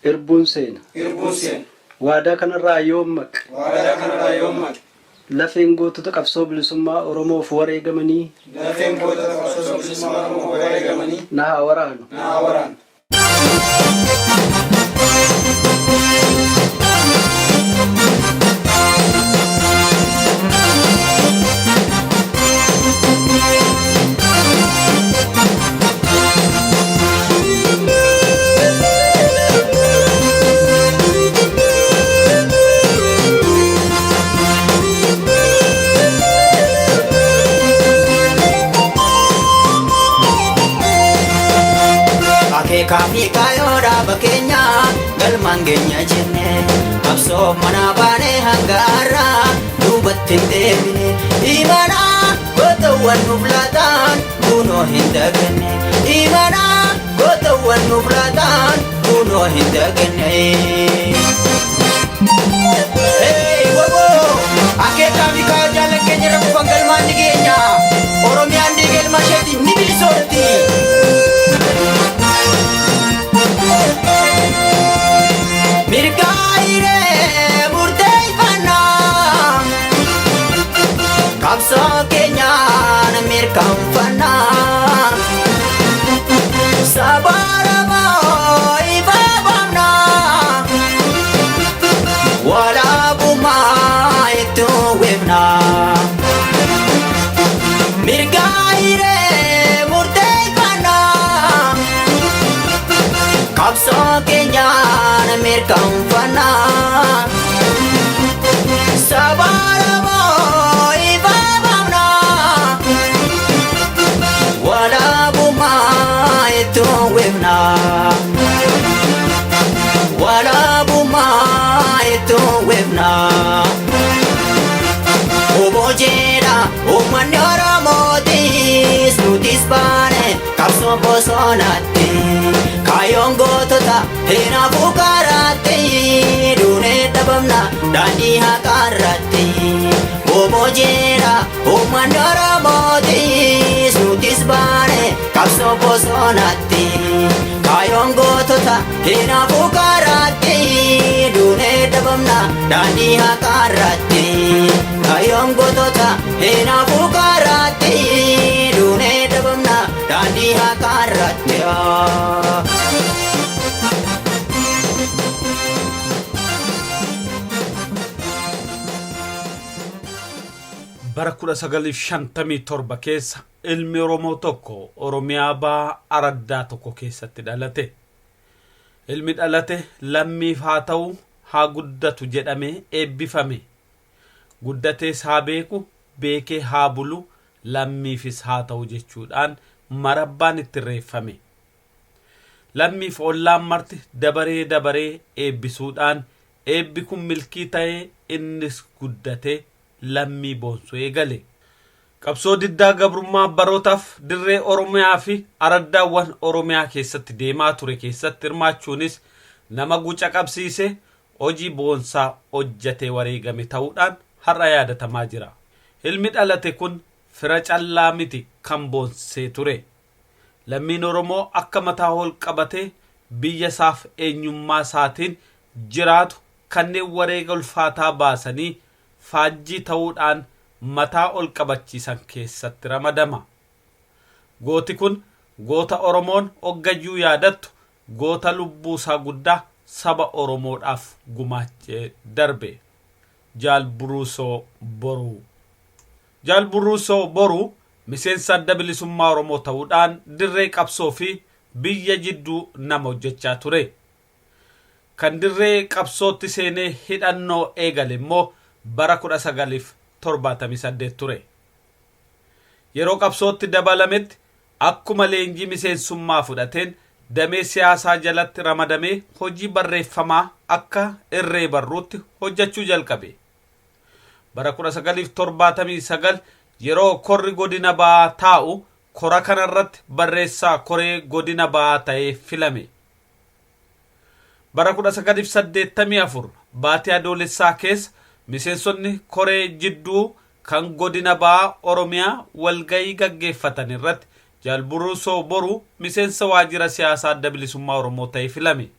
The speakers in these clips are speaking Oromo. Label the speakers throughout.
Speaker 1: Irbuun seena. Waadaa kanarraa yoom maq. Lafeen gootota qabsoo bilisummaa Oromoof wareegamanii. Na haa waraanu.
Speaker 2: Kami kayoda bakenya galman genya jenne abso mana bane hangara dubatin debine imana gotawan nublatan kuno hindagane imana gotawan nublatan kuno hindagane hey wobo ake kami kajal kenya rabu galman genya Oromia ndigel masheti nibilisorti Mirgaire murtei fana Kapso kenyan mirkam fana Sabarama ibabamna Wala buma itu webna Mirgaire murtei fana Kapso kenyan mirkam fana Sabaramo ibabamna Wala buma itu webna Wala buma itu webna Obojera umanyara modis nutis bane kapso bosonati Kayongo tota hena bukarati dune tabamna dani hakarati Obojera umanyara modis nutis bane kapso bosonati Kayongo tota hena bukarati dune tabamna dani hakarati Kayongo tota hena bukarati dune tabamna dani hakarati
Speaker 3: Bara 1957 keessa ilmi Oromoo tokko Oromiyaa baa araddaa tokko keessatti dhalate. Ilmi dhalate lammiif haa ta'u haa guddatu jedhamee eebbifame. Guddatees haa beeku beekee haa bulu lammiifis haa ta'u jechuudhaan marabbaan itti reeffame. Lammiif ollaan marti dabaree eebbisuudhaan eebbi kun milkii ta'ee innis guddate lammii boonsuu eegale. Qabsoo diddaa gabrummaa barootaaf dirree Oromiyaa fi araddaawwan Oromiyaa keessatti deemaa ture keessatti hirmaachuunis nama guca qabsiise hojii boonsaa hojjatee wareegame ta'uudhaan har'a yaadatamaa jira. Ilmi dhalate kun fira callaa miti kan boonsee ture. Lammiin Oromoo akka mataa ol qabatee biyya isaaf eenyummaa isaatiin jiraatu kanneen wareega ulfaataa baasanii faajjii ta'uudhaan mataa ol qabachiisan keessatti ramadama. Gooti kun goota Oromoon oggayyuu yaadattu goota lubbuu isaa guddaa saba Oromoodhaaf gumaachee darbe. Jaal Buruysoo Boruu. Jaal Buruysoo Boruu miseensa adda bilisummaa Oromoo ta'uudhaan dirree qabsoo fi biyya jidduu nama hojjechaa ture. Kan dirree qabsootti seenee hidhannoo eegale immoo bara 1978 ture. Yeroo qabsootti dabalametti akkuma leenjii miseensummaa fudhateen damee siyaasaa jalatti ramadamee hojii barreeffamaa akka irree barruutti hojjechuu jalqabe. Bara 1979 yeroo korri godina ba'aa taa'u kora kanarratti barreessaa koree godina ba'aa ta'ee filame. Bara 1984 baatii adoolessaa keessa miseensonni koree jidduu kan godina ba'aa Oromiyaa walgayii gaggeeffatan irratti Jaal Buruysoo Boruu miseensa waajjira siyaasaa adda bilisummaa Oromoo ta'ee filame.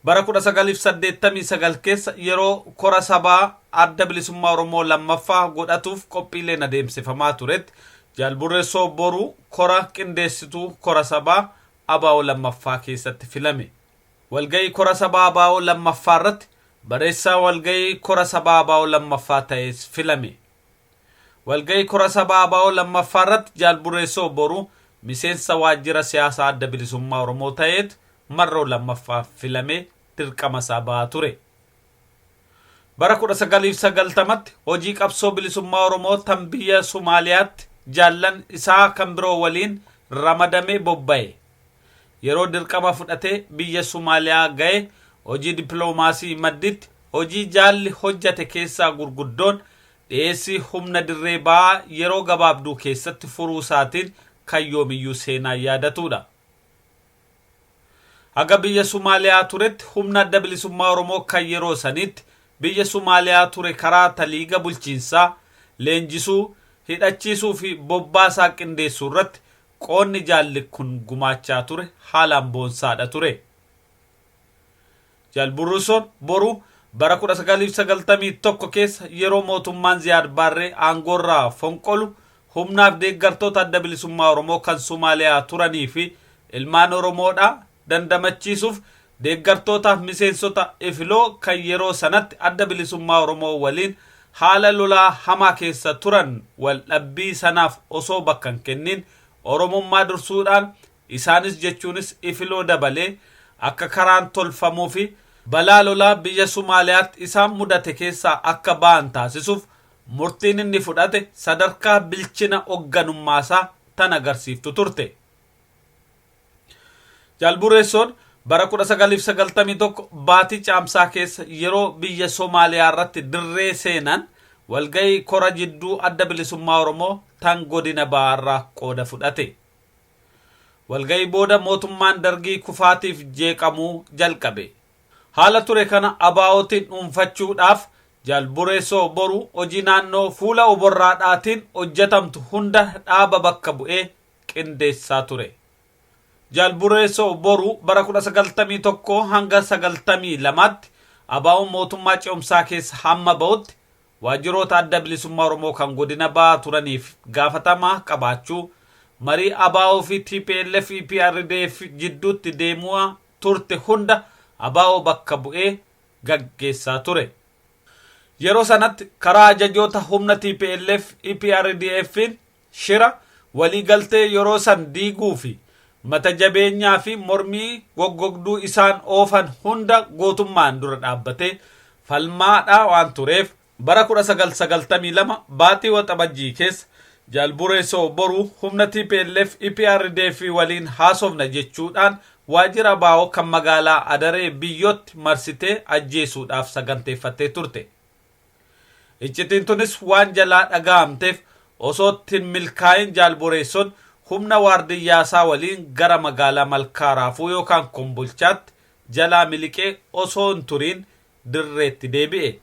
Speaker 3: bara 1989 keessa yeroo kora sabaa adda bilisummaa Oromoo lammaffaa godhatuuf qophiileen adeemsifamaa turetti Jaal Buruysoo Boruu kora qindeessituu kora sabaa ABO lammaffaa keessatti filame. Walgahii kora sabaa ABO lammaffaa irratti bareessaa walgahii kora sabaa ABO lammaffaa ta'es filame. Walgahii kora sabaa ABO lammaffaa irratti Jaal Buruysoo Boruu miseensa waajjira siyaasaa adda bilisummaa Oromoo ta'eet marroo lammaffaa filame dirqama isaa ba'aa ture. Bara 1990tti hojii qabsoo bilisummaa Oromoo tan biyya Somaaliyaatti jaallan isaa kan biroo waliin ramadamee bobba'e. Yeroo dirqama fudhatee biyya Somaaliyaa ga'e hojii dippiloomaasii madditti hojii jaalli hojjate keessaa gurguddoon dhiyeessii humna dirree ba'aa yeroo gabaabduu keessatti furuu isaatiin kan yoomiyyuu seenaa yaadatudha. Haga biyya Somaaliyaa turetti humna adda bilisummaa Oromoo kan yeroo sanitti biyya Somaaliyaa ture karaa taliiga bulchiinsaa leenjisuu hidhachiisuu fi bobbaasaa qindeessuu irratti qoonni jaalli kun gumaachaa ture haalaan boonsaadha ture. Jaal Buruysoo Boruu bara 1991 keessa yeroo mootummaan Ziyaad Barree aangoorraa fonqolu humnaaf deeggartoota adda bilisummaa Oromoo kan Somaaliyaa turanii fi ilmaan Oromoodhaa dandamachiisuuf deeggartootaaf miseensota ifiloo kan yeroo sanatti adda bilisummaa Oromoo waliin haala lolaa hamaa keessa turan wal dhabbii sanaaf osoo bakka hin kennin Oromummaa dursuudhaan isaanis jechuunis ifiloo dabalee akka karaan tolfamuu fi balaa lolaa biyya Somaaliyaatti isaan mudate keessaa akka ba'an taasisuuf murtiin inni fudhate sadarkaa bilchina hoogganummaasaa tan agarsiiftu turte. Jaal Buruysoon bara 1991 baatii caamsaa keessa yeroo biyya Somaaliyaa irratti dirree seenan walgahii kora jidduu adda bilisummaa Oromoo tan godina baarraa qooda fudhate. Walgahii booda mootummaan dargii kufaatiif jeeqamuu jalqabe. Haala ture kana ABO'tiin dhuunfachuudhaaf Jaal Buruysoo Boruu hojii naannoo fuula oborraadhaatiin hojjetamtu hunda dhaaba bakka bu'ee qindeessaa ture. Jaal Buruysoo Boruu bara 1991 hanga 92tti ABO'n mootummaa ce'umsaa keessa hamma ba'utti waajjiroota adda bilisummaa Oromoo kan godina ba'aa turaniif gaafatamaa qabaachuu marii ABO fi TPLF PRDF jidduutti deemuu turte hunda ABO bakka bu'ee gaggeessaa ture. Yeroo sanatti karaa ajajoota humna TPLF PRDF'n shira waliigaltee yeroo san diiguu fi mata jabeenyaa fi mormii goggogduu isaan oofan hunda gootummaan dura dhaabbatee falmaadhaa waan tureef bara 1992 baatii waxabajjii keessa Jaal Buruysoo Boruu humna TPLF PRDF waliin haasofna jechuudhaan waajjira ABO kan magaalaa Adaree biyyootti marsitee ajjeesuudhaaf saganteeffattee turte. Iccitiin tunis waan jalaa dhaga'amteef osoo ittiin milkaa'in Jaal Buruysoon humna waardiyyaasaa waliin gara magaalaa Malkaaraafuu yookaan Kombolchaatti jalaa miliqee osoo hin turiin dirreetti deebi'e.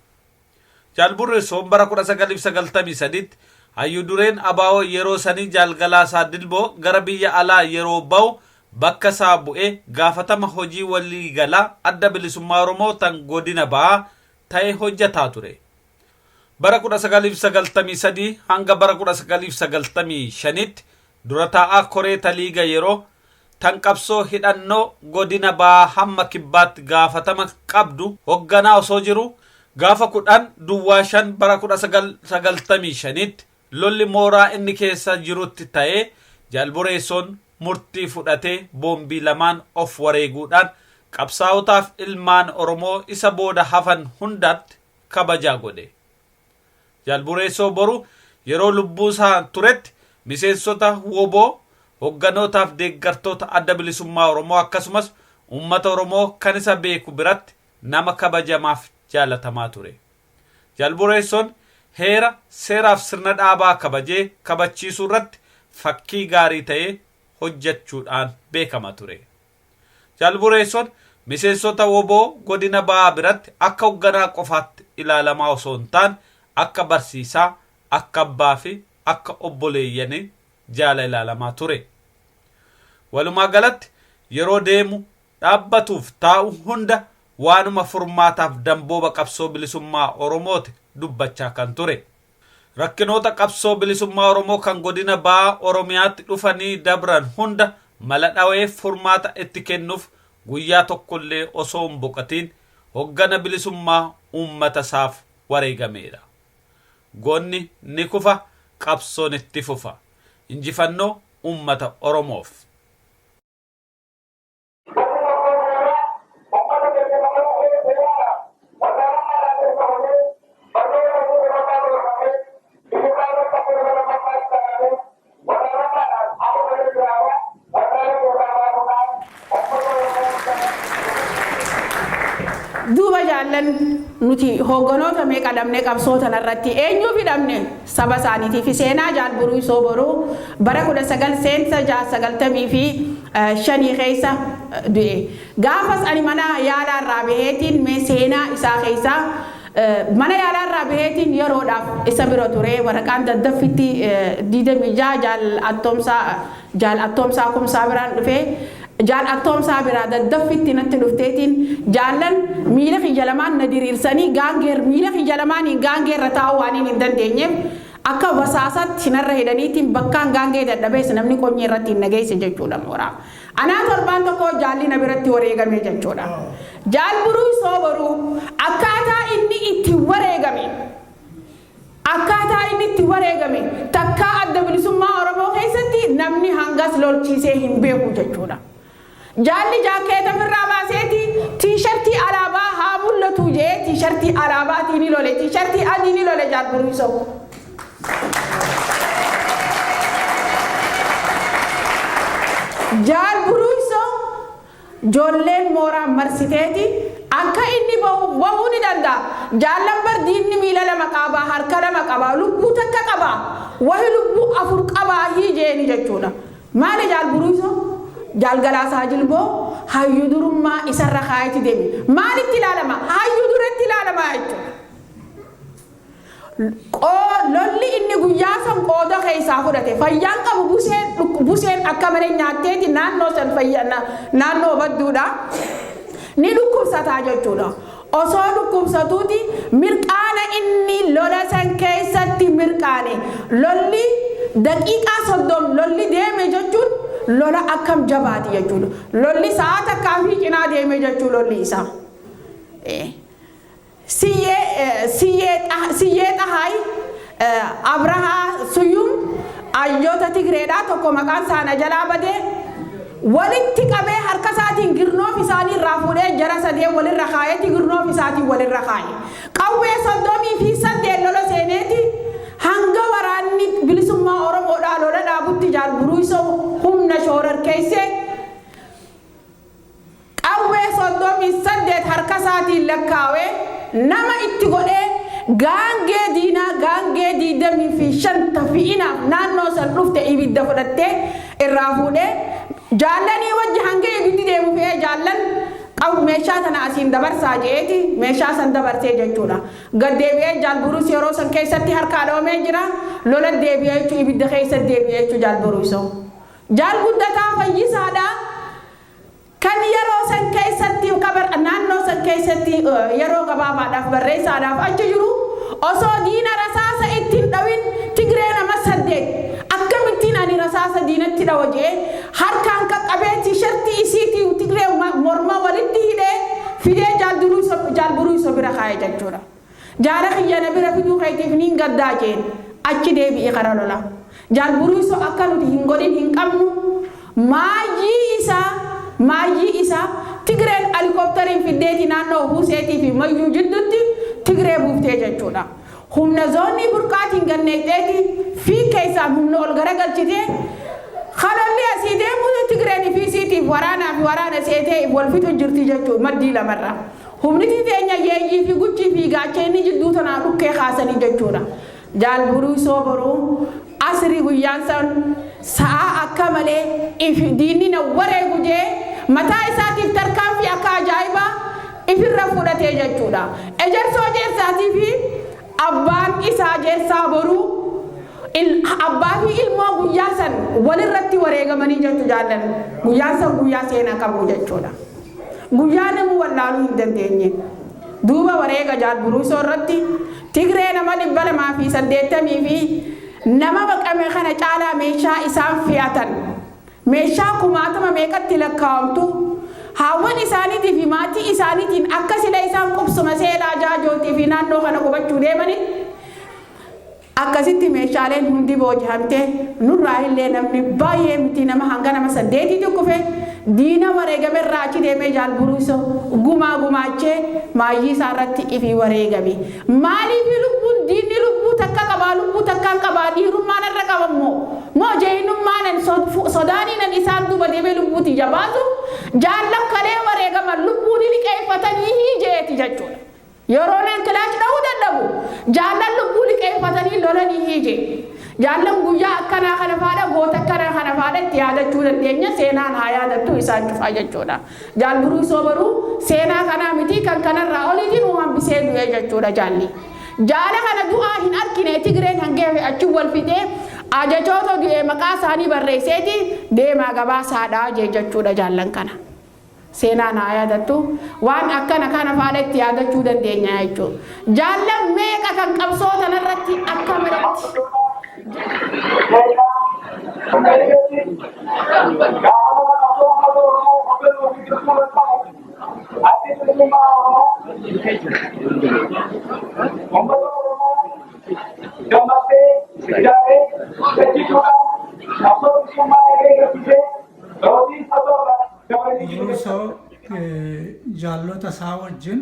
Speaker 3: Jaal Buruysoon bara 1993tti hayyuu dureen ABO yeroo sanii Jaal Galaasaa Dilboo gara biyya alaa yeroo ba'u bakka isaa bu'ee gaafatama hojii waliigalaa adda bilisummaa Oromoo tan godina ba'aa ta'e hojjetaa ture. Bara 1993 hanga bara 1995tti dura taa'aa koree taliiga yeroo tan qabsoo hidhannoo godina ba'aa hamma kibbaatti gaafatama qabdu hoogganaa osoo jiru gaafa 10/5 bara 1995tti lolli mooraa inni keessa jirutti ta'ee Jaal Buruysoon murtii fudhatee boombii lamaan of wareeguudhaan qabsaa'otaaf ilmaan Oromoo isa booda hafan hundaatti kabajaa godhe. Jaal Buruysoo Boruu yeroo lubbuu isaa turetti miseensota WBO hogganootaaf deeggartoota adda bilisummaa Oromoo akkasumas uummata Oromoo kan isa beeku biratti nama kabajamaaf jaalatamaa ture. Jaal Buruysoon heera seeraaf sirna dhaabaa kabajee kabachiisuu irratti fakkii gaarii ta'ee hojjechuudhaan beekama ture. Jaal Buruysoon miseensota WBO godina ba'aa biratti akka hoogganaa qofaatti ilaalamaa osoo hin taane akka barsiisaa, akka abbaa fi akka obboleeyyanii jaala ilaalamaa ture. Walumaa galatti yeroo deemu dhaabbatuuf taa'u hunda waanuma furmaataaf dambooba qabsoo bilisummaa Oromooti dubbachaa kan ture. Rakkinoota qabsoo bilisummaa Oromoo kan godina ba'aa Oromiyaatti dhufanii dabran hunda mala dhawee furmaata itti kennuuf guyyaa tokkollee osoo hin boqatiin hoggana bilisummaa uummata isaaf wareegameedha. Goonni ni kufa, qabsoon itti fufa. Injifannoo uummata Oromoof.
Speaker 4: duuba jaallan nuti hogganoota meeqa dhabne qabsoota narratti eenyu fidamne saba isaaniitiif seenaa jaal Buruysoo Boruu bara 1995 fi shanii keessa du'e. Gaafas ani mana yaalaa irraa baheetiin mee seenaa isaa keessa mana yaalaa irraa baheetiin yeroodhaaf isa bira ture waraqaan daddaffitti 26 jaal attoomsaa kumsaa biraan dhufee jaal attoomsaa biraa daddaffitti natti dhufteetiin jaallan miila kiyya lamaan na diriirsanii gaangeer miila kiyya lamaaniin gaangeerra taa'uu waan hin dandeenyeef akka basaasatti narra hidhaniitiin bakkaan gaangee dadhabees namni qonyee irratti hin nageesse jechuudha mooraa. Anaa torbaan tokko jaalli na biratti wareegame jechuudha. Jaal Buruysoo Boruu akkaataa inni itti wareegame takkaa adda bilisummaa Oromoo keessatti namni hangas lolchiisee hin beeku jechuudha. Jaalli jaakeeta firraa baaseeti tiishartii alaabaa haa mul'atu jee tiishartii alaabaatii ni lole tiishartii adii ni lole jaal Buruysoo. Jaal Buruysoo joolleen mooraa marsiteeti akka inni bahuu ni danda'a. Jaallan bardiinni miila lama qabaa harka lama qabaa lubbuu takka qabaa wahi lubbuu afur qabaa hiijeeni jechuudha. Maali jaal Buruysoo? Jalgalaasaa jilboo hayyuu durummaa isarra kaayati deemi. Maalitti ilaalama? Hayyuu duratti ilaalama jechuudha. Lolli inni guyyaa san qooda keessaa fudhate fayyaan qabu buseen akka malee nyaatteeti naannoo san naannoo badduudha. Ni dhukkubsataa jechuudha. Osoo dhukkubsatuuti mirqaana inni lola san keessatti mirqaane lolli daqiiqaa 30 lolli deeme jechuun lola akkam jabaati jechuudha. Lolli sa'a takkaa fi cinaa deeme jechuudha lolli isaa. Siyyee Xahaay Abrahaa Suyum ayyoota Tigreedhaa tokko maqaan isaanii jalaa badee walitti qabee harka isaatiin girnoof isaanii irraa fuudhee jara sadee walirra kaayee girnoof isaatiin walirra kaayee qawwee 38 lola seeneeti hanga waraanni bilisummaa Oromoodhaa lola dhaabutti jaal Buruysoo humna shoorar keessee qawwee 38 harka isaatiin lakkaawee nama itti godhee gaangee diinaa gaangee 25 fi'inaaf naannoo san dhufte ibidda fudhattee irraa fuudhee jaallanii wajji hanga ibiddi deemu fe'ee jaallan qabu meeshaa tana asiin dabarsaa jeeti meeshaa san dabarsee jechuudha. Gad deebi'ee jaal Buruysoo yeroo san keessatti harkaa dhoomee jira lola deebi'ee jechuun ibidda keessatti deebi'ee jechuun jaal Buruysoo. Jaal guddataa fayyisaadhaa. Kan yeroo san keessatti naannoo san keessatti yeroo gabaabaadhaaf barreessaadhaaf achi jiru osoo diina rasaasa ittiin dhawin Tigree nama 8 akkamittiin ani rasaasa diinatti dhawa jee harkaan qaqqabee tiishartii isiitiin Tigree morma walitti hidhee fidee jaal Buruysoo bira kaa'ee jechuudha. Jaala kiyyana bira fiduu keetiif niin gaddaa jeen achi deebi'ee kara lola. Jaal Buruysoo akka nuti hin godhin hin qabnu maayyii isaa Tigreen helikopteriin fiddeeti naannoo Huseetii fi Mayyuu jidduutti Tigree buuftee jechuudha. Humna zoonii burqaatiin ganneexeeti fi keessaan humna ol garagalchitee halalli asii deemu Tigreen fi isiitiif waraana seetee wal fixu jirti jechuudha maddii lamarraa. Humni teenya yeeyyii fi guchii fi gaacheenni jidduu tanaa dhukkee kaasanii jechuudha. Jaal Buruysoo Boruu asrii guyyaan san sa'a akka malee diinni na wareegu jee mataa isaatiif tarkaanfii akka ajaa'ibaa ifirra fudhatee jechuudha. Ejersoo jeersaatii fi abbaan isaa Jeersaa Boruu abbaa fi ilmoo guyyaa san walirratti wareegamanii jechuudha jaallan guyyaan san guyyaa seenaa qabu jechuudha. guyyaa namu wallaaluu hin dandeenye. Duuba wareega jaal Buruysoo irratti Tigree nama 280 fi nama baqame kana caalaa meeshaa isaan fe'atan meeshaa kumaatama meeqatti lakkaa'amtu hawwan isaaniitii fi maatii isaaniitiin akka sila isaan qubsuma seelaa jaajootii fi naannoo kana qubachuu deemani akkasitti meeshaaleen hundi booji'amtee nurraa illee namni baay'ee miti nama hanga nama 8 kufe diina wareegame irraa achi deemee jaal Buruysoo gumaachee maayyii isaa irratti ifi wareegame maaliif lubbuun diinni lubbuu takka qabaa lubbuu takkaan qabaa dhiirummaan irra qabammoo moo jeenummaan sodaaniinan isaan duuba deemee lubbuuti jabaasu jaallan kalee wareegaman lubbuun liqeeffatanii hiijeeti jechuudha. yeroo nan kilaachi dha'uu dadhabu jaallan lubbuu liqeeffatanii lolanii hiije jaallan guyyaa akkanaa kana faadha goota akkanaa kana faadha itti yaadachuu dandeenya seenaan haa yaadattu isaan cufaa jechuudha. Jaal Buruysoo Boruu seenaa kanaa miti kan kanarraa oliitiin hambisee du'e jechuudha jaalli. Jaala kana du'aa hin arkine Tigreen hangeefe achi wal fixee ajajoota du'e maqaa isaanii barreesseeti deemaa gabaasaadhaa jechuudha jaallan kana. Seenaan haa yaadattu waan akkana kana faadha itti yaadachuu dandeenya jechuudha. Jaallan meeqa kan qabsoo tanarratti akka malatti.
Speaker 5: Buruysoo jaallota isaa wajjin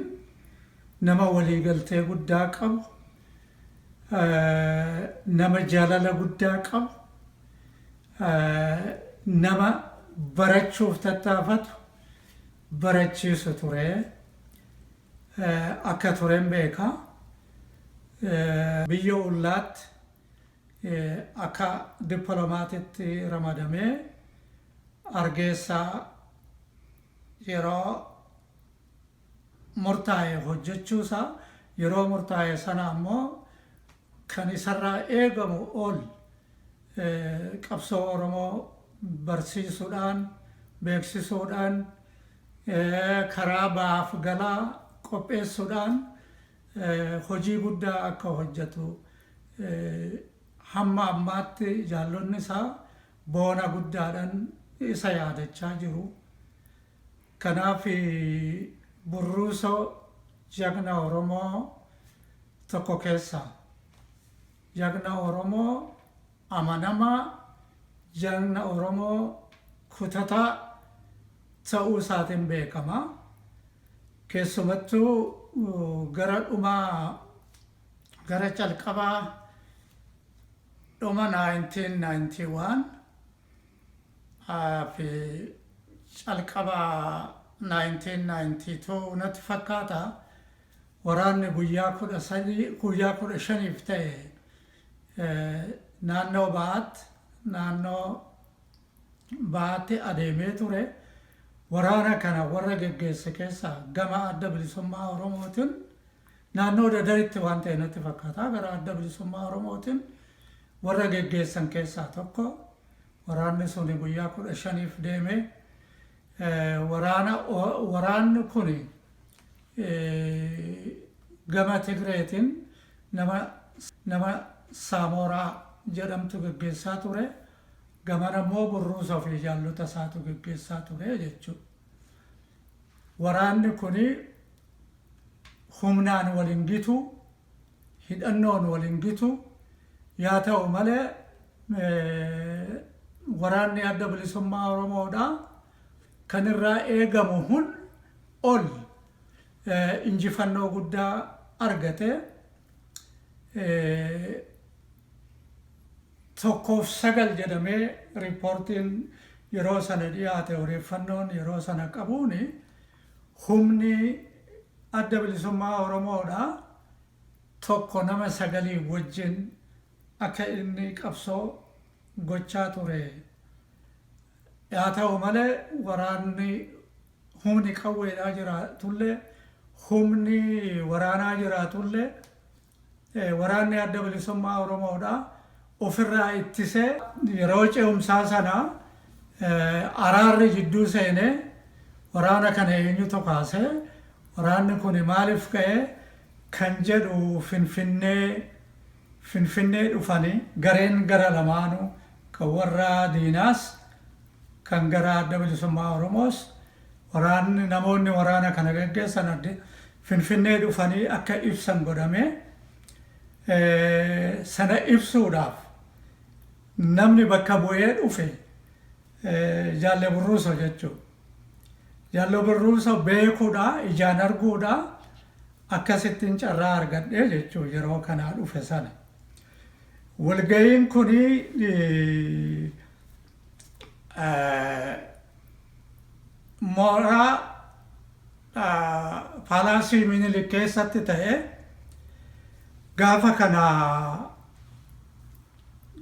Speaker 5: nama waliigaltee guddaa qabu nama jaalala guddaa qabu nama barachuuf tattaafatu barachiisu ture akka tureen beeka biyya ollaatti akka dippiloomaatitti ramadamee argeessaa yeroo murtaa'e hojjechuusaa yeroo murtaa'e sana ammoo kan isarraa eegamu ol qabsoo Oromoo barsiisuudhaan beeksisuudhaan karaa baaf galaa qopheessuudhaan hojii guddaa akka hojjetu hamma ammaatti jaallonni isaa boona guddaadhaan isa yaadachaa jiru. Kanaaf Buruysoo jagna Oromoo tokko keessa jagna Oromoo amanamaa jagna Oromoo kutataa ta'uu isaatiin beekama. Keessumattuu gara calqabaa dhuma 1991 fi calqabaa 1992 natti fakkaata waraanni guyyaa 15 ta'e naannoo baatti adeemee ture. Waraana kana warra geggeesse keessaa gama adda bilisummaa Oromootiin naannoo dadaritti waan ta'e natti fakkaata gara adda bilisummaa Oromootiin warra geggeessan keessaa tokko waraanni suni guyyaa 15 deeme. Waraanni kun gama Tigreetiin nama Saamoraa jedhamtu geggeessaa ture. Gaman ammoo Buruysoo fi jaallota isaatu geggeessaa ture jechuudha. Waraanni kun humnaan waliin gitu, hidhannoon waliin gitu, yaa ta'u malee waraanni adda bilisummaa Oromoodha kan irraa eegamu hun ol injifannoo guddaa argate. 109 jedhamee riippoortiin yeroo sana dhiyaate odeeffannoon yeroo sana qabuuni humni adda bilisummaa Oromoodha tokko nama 9 wajjin akka inni qabsoo gochaa ture. Yaa ta'u malee waraanni humni qawweedhaa jiraatullee humni waraanaa jiraatullee waraanni adda bilisummaa Oromoodha ofirraa ittisee yeroo ce'umsaa sana araarri jidduu seenee waraana kana eenyutu kaase waraanni kun maaliif ka'e kan jedhu finfinnee dhufanii gareen gara lamaanuu kan warra diinaas kan gara adda bilisummaa Oromoos waraanni namoonni waraana kana gaggeessan adde finfinnee dhufanii akka ibsan godhame sana ibsuudhaaf namni bakka bu'ee dhufe Jaalle Buruysoo jechuudha. Jaalle Buruysoo beekuudha ijaan arguudha akkasittiin carraa argadhee jechuudha yeroo kanaa dhufe sana. Walga'iin kuni mooraa paalaasii Minilik keessatti ta'e gaafa kana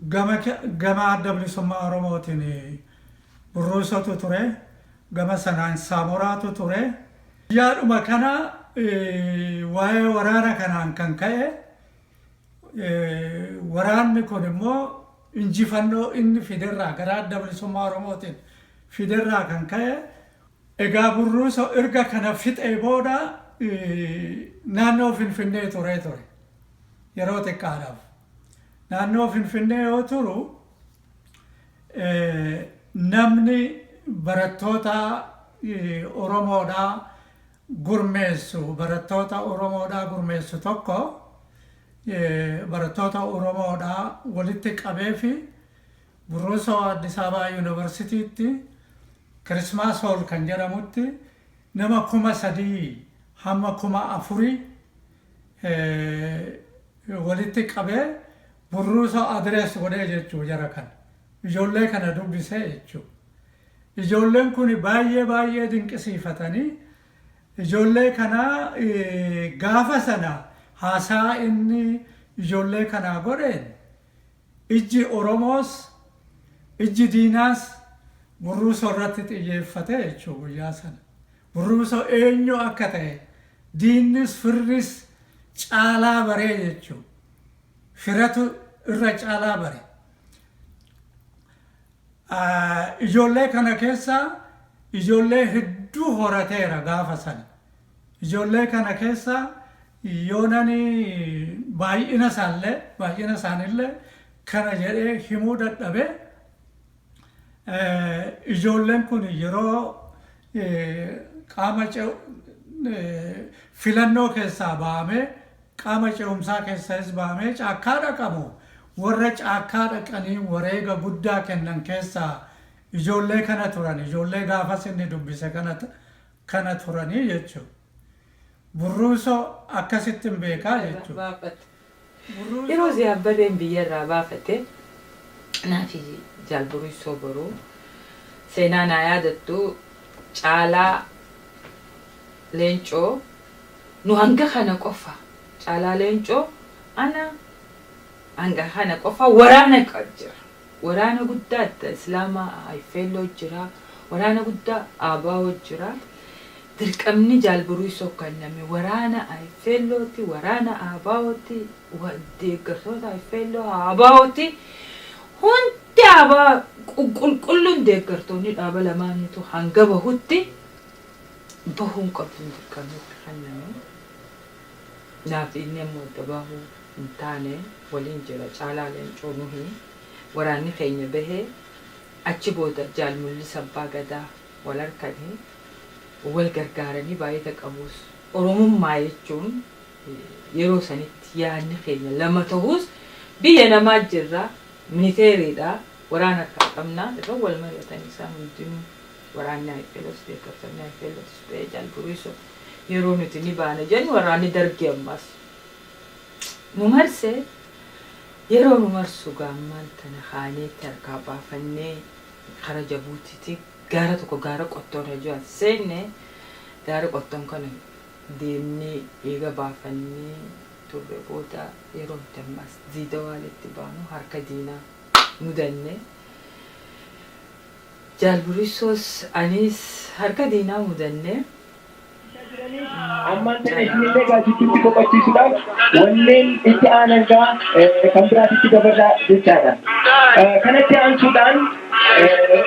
Speaker 5: gama adda bilisummaa Oromootiin Buruysootu ture gama sanaan Saamoraatu ture. Yaaduma kana waa'ee waraana kanaan kan ka'e waraanni kun immoo injifannoo inni fiderraa gara adda bilisummaa Oromootiin fiderraa kan ka'e egaa Buruysoo erga kana fixee booda naannoo Finfinnee ture yeroo xiqqaadhaaf naannoo Finfinnee yoo turu namni barattoota Oromoodhaa gurmeessu tokko barattoota Oromoodhaa walitti qabee fi Buruysoo Addis Ababaa Yuunivarsiitiitti Kirismaas Hool kan jedhamutti nama 3,000 hamma 4,000 walitti qabee Buruysoo adrees godhee jechuu jara kana. Ijoollee kana dubbisee jechuu. Ijoolleen kun baay'ee dinqisiifatanii ijoollee kana gaafa sana haasaa inni ijoollee kanaa godheen ijji Oromoos ijji diinaas Buruysoo irratti xiyyeeffate jechuu guyyaa sana. Buruysoo eenyu akka ta'e diinnis firris caalaa baree jechuu. Firatu irra caalaa bare. Ijoollee kana keessa ijoollee hedduu horateera gaafa sana. Ijoollee kana keessa yoonani baay'ina isaanillee kana jedhee himuu dadhabe ijoolleen kun yeroo qaama filannoo keessaa ba'amee qaama ce'umsaa keessaas ba'amee caakkaa dhaqamu warra caakkaa dhaqanii wareega guddaa kennan keessaa ijoollee kana turan ijoollee gaafas inni dubbise kana turanii jechuudha. Buruysoo akkasittiin beekaa jechuudha.
Speaker 6: Yeroo ziyaabbareen biyyarraa baafate naafi jaal Buruysoo Boruu seenaa naa yaadattu caalaa leencoo nu hanga kana qofa caalaa leencoo ana hanga kana qofa waraana jira. Waraana guddaa adda Islaamaa Ayfeelloo jira. Waraana guddaa Abaawoo jira. Dirqamni jaal Buruysoo kenname waraana Ayfeellooti, waraana Abaawoti, deeggartoota Ayfeelloo Abaawoti hundi abaa qulqulluun deeggartoonni dhaaba lamaaniitu hanga bahutti bahuun qabduun dirqamni kenname. Naaf inni immoo adda bahuu hin taane waliin jira caalaa leencoo nuhi waraanni keenya bahee achi booda jaal Mul'isa Abbaa Gadaa wal harkanii wal gargaaranii baay'ee qabuus Oromummaa jechuun yeroo sanitti yaadni keenya lama ta'uus biyya namaa jirra ministeeriidha waraana akka qabnaa irra wal mari'atanii isaan hundinuu waraanni Ayfeelloos deeggartoonni Ayfeelloos ta'ee jaal Buruysoo yeroo nuti ni baana jennu waraanni dargii ammas nu marsee yeroo nu marsu gaammaan tana haaneetti harkaa baafannee kara Jabuutiitti gaara tokko gaara qottoon hajuu seenne gaara qottoon kana deemnee eega baafannee turre booda yeroo ammas diida waalitti baanu harka diinaa mudanne jaal Buruysoos anis harka diinaa mudanne
Speaker 7: ammaan sana isinillee gaazititti boqochiisuudhaaf wanneen itti aanangaa kan biraatitti dabarraa jechaadha. Kanatti aansuudhaan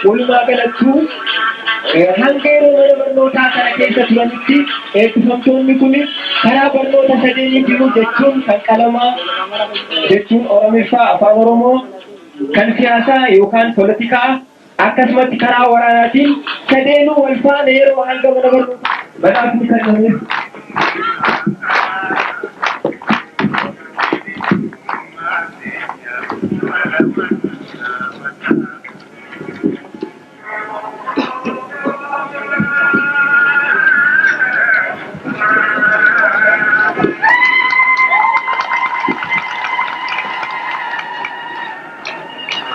Speaker 7: walumaa galattuu hanga yeroo mana barnootaa kana keessa turanitti eebbifamtoonni kun karaa barnoota sadeenii jiru jechuun kan qalamaa jechuun Oromiffaa afaan Oromoo kan siyaasaa yookaan poolitikaa akkasumatti karaa waraanaatiin sadeenuu wal faana yeroo hanga mana barnootaa badhaafni kennameef.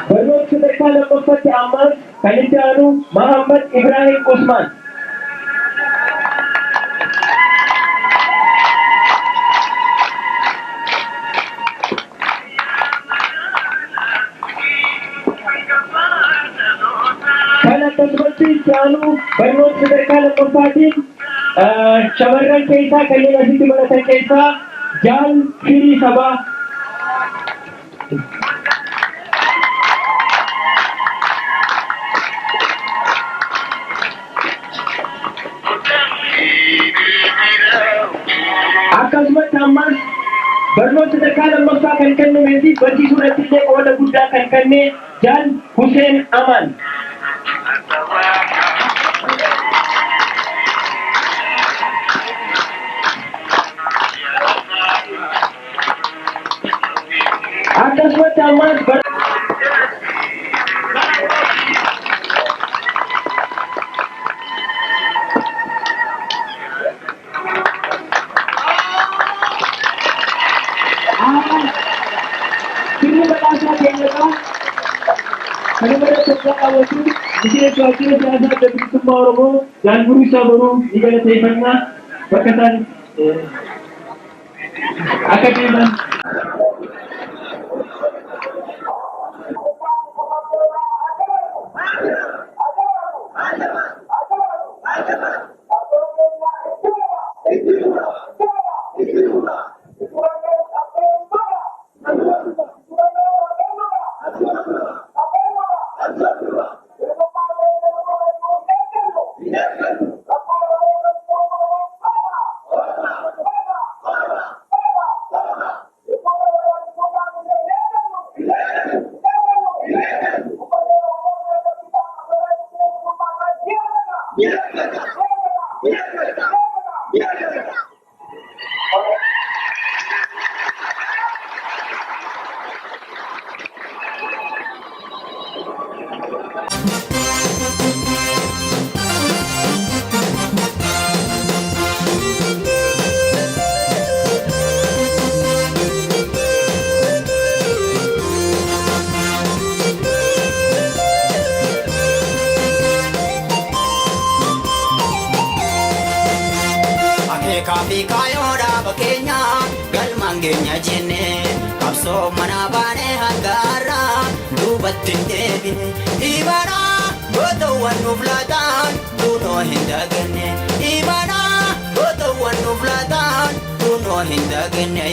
Speaker 7: Barnoota sadarkaa lammaffatti ammas kan itti aanu Mahammad Ibrahim Usman. Kan akkasumatti itti aanu barnoota sadarkaa lammaffaatiin shamarran keessaa kanneen asitti baratan keessaa Jaal Firii Sabaa. Akkasumatti ammas barnoota sadarkaa lammaffaa kan kennamee fi barsiisuu irratti illee qooda guddaa kan kenne Jaal Huseen Aman. Akkasumatti ammas sirni badhaasaa keenyarraa kan irratti tokko qabatu miseensa waajjira siyaasaa adda bilisummaa Oromoo Jaal Buruysoo Boruu ni galateeffannaa bakka isaan akka deeman.
Speaker 2: Kafi kayoda bakenya galman genya jenne kapso mana bane hangara dubatin debi ibara goto wanu flatan duno hindagane ibara goto wanu flatan duno hindagane